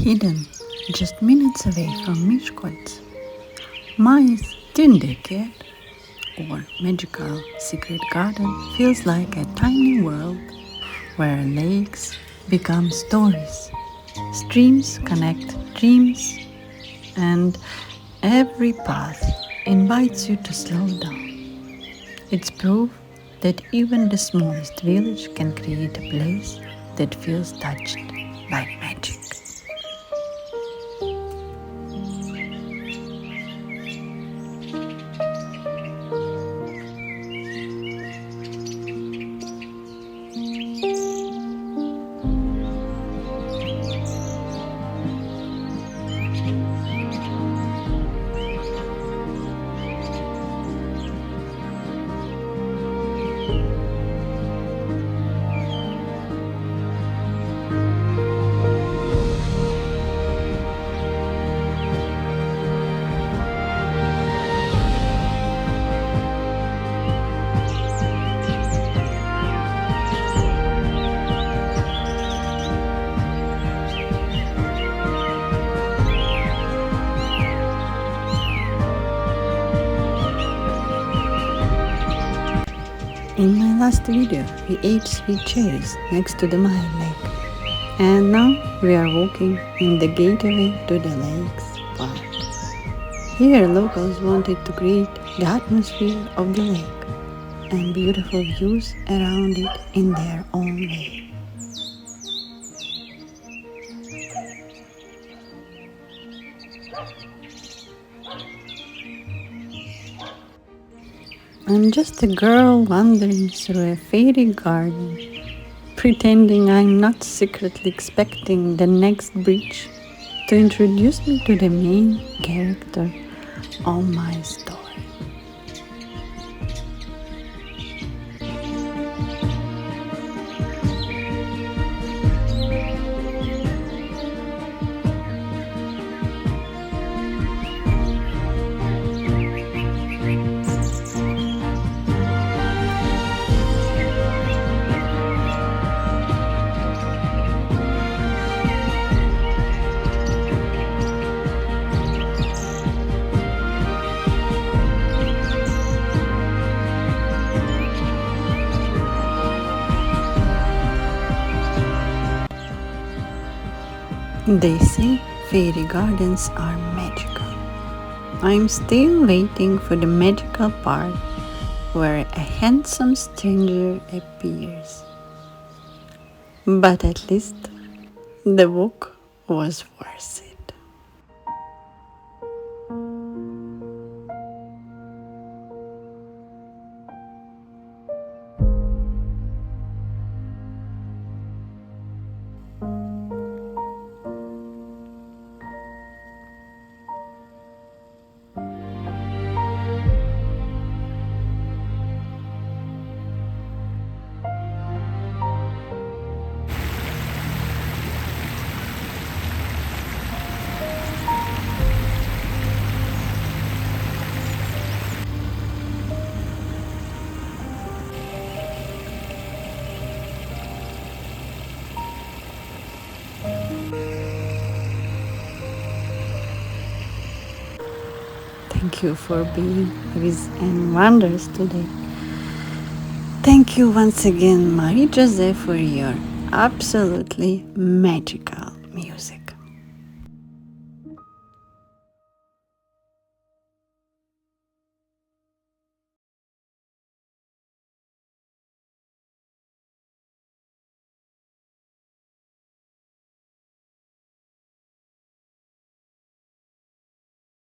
Hidden just minutes away from Miskolc, Mály's Tündérkert, or magical secret garden, feels like a tiny world where lakes become stories, streams connect dreams, and every path invites you to slow down. It's proof that even the smallest village can create a place that feels touched by magic. In my last video, we ate sweet cherries next to the Mályi lake, and now we are walking in the gateway to the lake's park. Here, locals wanted to create the atmosphere of the lake and beautiful views around it in their own way. I'm just a girl wandering through a fairy garden, pretending I'm not secretly expecting the next bridge to introduce me to the main character of my story. They say fairy gardens are magical. I'm still waiting for the magical part where a handsome stranger appears. But at least the walk was worth it. Thank you for being with AnnWanders today. Thank you once again, Mályi, for your absolutely magical music.